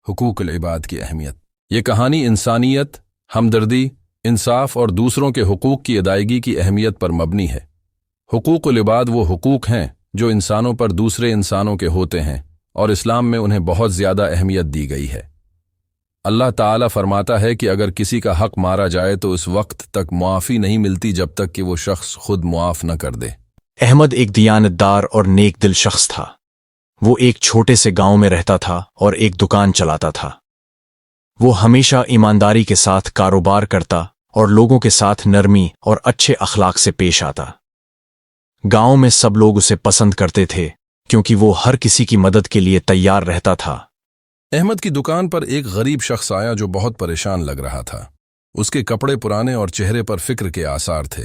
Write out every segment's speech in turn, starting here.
हुकूकुल इबाद की अहमियत। ये कहानी इंसानियत, हमदर्दी, इंसाफ और दूसरों के हुकूक की अदायगी की अहमियत पर मबनी है। हुकूकुल इबाद वो हुकूक हैं जो इंसानों पर दूसरे इंसानों के होते हैं और इस्लाम में उन्हें बहुत ज़्यादा अहमियत दी गई है। अल्लाह ताला फरमाता है कि अगर किसी का हक मारा जाए तो उस वक्त तक मुआफ़ी नहीं मिलती जब तक कि वो शख्स खुद मुआफ़ न कर दे। अहमद एक दियानतदार और नेक दिल शख्स था। वो एक छोटे से गांव में रहता था और एक दुकान चलाता था। वो हमेशा ईमानदारी के साथ कारोबार करता और लोगों के साथ नरमी और अच्छे अखलाक से पेश आता। गांव में सब लोग उसे पसंद करते थे क्योंकि वो हर किसी की मदद के लिए तैयार रहता था। अहमद की दुकान पर एक गरीब शख्स आया जो बहुत परेशान लग रहा था। उसके कपड़े पुराने और चेहरे पर फिक्र के आसार थे।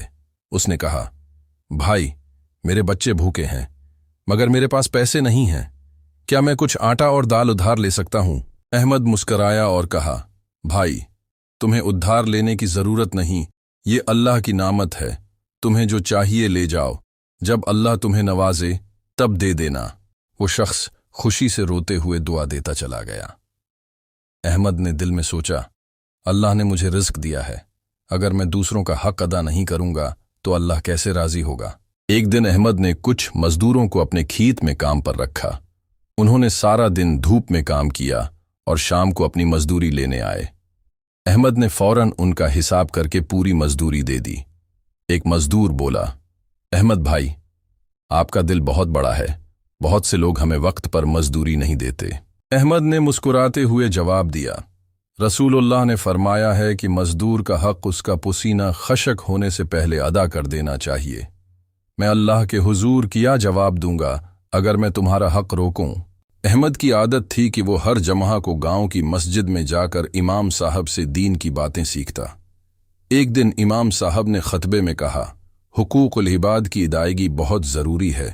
उसने कहा, भाई, मेरे बच्चे भूखे हैं मगर मेरे पास पैसे नहीं हैं। क्या मैं कुछ आटा और दाल उधार ले सकता हूं? अहमद मुस्कराया और कहा, भाई, तुम्हें उधार लेने की जरूरत नहीं, ये अल्लाह की नामत है। तुम्हें जो चाहिए ले जाओ, जब अल्लाह तुम्हें नवाजे तब दे देना। वो शख्स खुशी से रोते हुए दुआ देता चला गया। अहमद ने दिल में सोचा, अल्लाह ने मुझे रिज़्क दिया है, अगर मैं दूसरों का हक अदा नहीं करूंगा तो अल्लाह कैसे राजी होगा। एक दिन अहमद ने कुछ मजदूरों को अपने खेत में काम पर रखा। उन्होंने सारा दिन धूप में काम किया और शाम को अपनी मजदूरी लेने आए। अहमद ने फौरन उनका हिसाब करके पूरी मजदूरी दे दी। एक मजदूर बोला, अहमद भाई, आपका दिल बहुत बड़ा है, बहुत से लोग हमें वक्त पर मजदूरी नहीं देते। अहमद ने मुस्कुराते हुए जवाब दिया, रसूलुल्लाह ने फरमाया है कि मजदूर का हक उसका पसीना खशक होने से पहले अदा कर देना चाहिए। मैं अल्लाह के हुजूर क्या जवाब दूंगा अगर मैं तुम्हारा हक रोकूं? अहमद की आदत थी कि वो हर जमहा को गांव की मस्जिद में जाकर इमाम साहब से दीन की बातें सीखता। एक दिन इमाम साहब ने खतबे में कहा, हुकूकुल इबाद की अदायगी बहुत ज़रूरी है।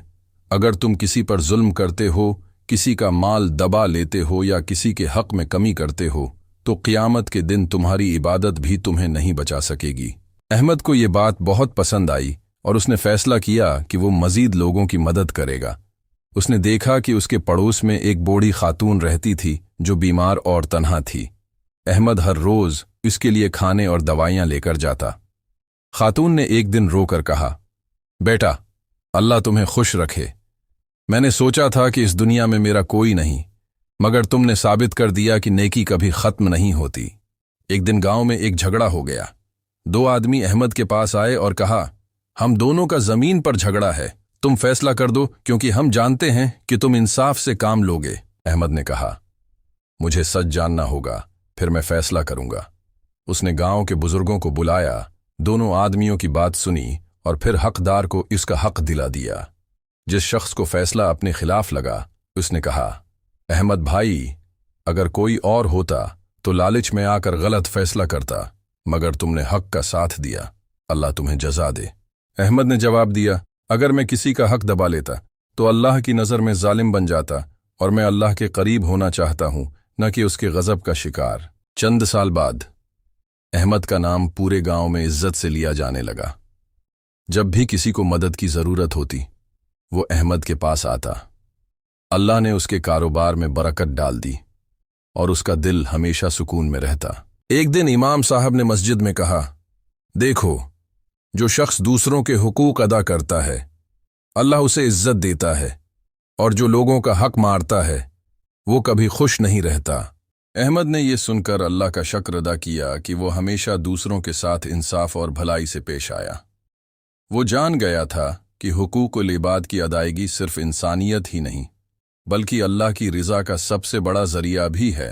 अगर तुम किसी पर जुल्म करते हो, किसी का माल दबा लेते हो या किसी के हक में कमी करते हो तो क़ियामत के दिन तुम्हारी इबादत भी तुम्हें नहीं बचा सकेगी। अहमद को ये बात बहुत पसंद आई और उसने फैसला किया कि वो मज़ीद लोगों की मदद करेगा। उसने देखा कि उसके पड़ोस में एक बूढ़ी खातून रहती थी जो बीमार और तन्हा थी। अहमद हर रोज़ इसके लिए खाने और दवाइयाँ लेकर जाता। खातून ने एक दिन रोकर कहा, बेटा, अल्लाह तुम्हें खुश रखे। मैंने सोचा था कि इस दुनिया में मेरा कोई नहीं, मगर तुमने साबित कर दिया कि नेकी कभी ख़त्म नहीं होती। एक दिन गांव में एक झगड़ा हो गया। दो आदमी अहमद के पास आए और कहा, हम दोनों का ज़मीन पर झगड़ा है, तुम फैसला कर दो क्योंकि हम जानते हैं कि तुम इंसाफ से काम लोगे। अहमद ने कहा, मुझे सच जानना होगा, फिर मैं फैसला करूंगा। उसने गांव के बुजुर्गों को बुलाया, दोनों आदमियों की बात सुनी और फिर हकदार को इसका हक दिला दिया। जिस शख्स को फैसला अपने खिलाफ लगा उसने कहा, अहमद भाई, अगर कोई और होता तो लालच में आकर गलत फैसला करता, मगर तुमने हक का साथ दिया, अल्लाह तुम्हें जजा दे। अहमद ने जवाब दिया, अगर मैं किसी का हक दबा लेता तो अल्लाह की नज़र में जालिम बन जाता और मैं अल्लाह के करीब होना चाहता हूं, न कि उसके गज़ब का शिकार। चंद साल बाद अहमद का नाम पूरे गांव में इज्जत से लिया जाने लगा। जब भी किसी को मदद की ज़रूरत होती वो अहमद के पास आता। अल्लाह ने उसके कारोबार में बरकत डाल दी और उसका दिल हमेशा सुकून में रहता। एक दिन इमाम साहब ने मस्जिद में कहा, देखो, जो शख्स दूसरों के हुकूक अदा करता है अल्लाह उसे इज्जत देता है, और जो लोगों का हक मारता है वो कभी खुश नहीं रहता। अहमद ने यह सुनकर अल्लाह का शुक्र अदा किया कि वो हमेशा दूसरों के साथ इंसाफ और भलाई से पेश आया। वो जान गया था कि हुकूकुल इबाद की अदायगी सिर्फ इंसानियत ही नहीं बल्कि अल्लाह की रिज़ा का सबसे बड़ा ज़रिया भी है।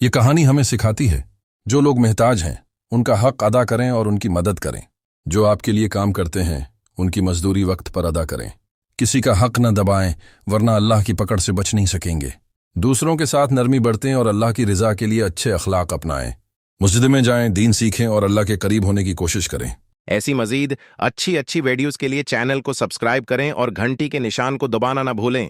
ये कहानी हमें सिखाती है, जो लोग महताज हैं उनका हक अदा करें और उनकी मदद करें। जो आपके लिए काम करते हैं उनकी मजदूरी वक्त पर अदा करें। किसी का हक न दबाएं वरना अल्लाह की पकड़ से बच नहीं सकेंगे। दूसरों के साथ नरमी बरतें और अल्लाह की रिज़ा के लिए अच्छे अखलाक अपनाएं। मस्जिद में जाएं, दीन सीखें और अल्लाह के करीब होने की कोशिश करें। ऐसी मजीद अच्छी वीडियोस के लिए चैनल को सब्सक्राइब करें और घंटी के निशान को दबाना ना भूलें।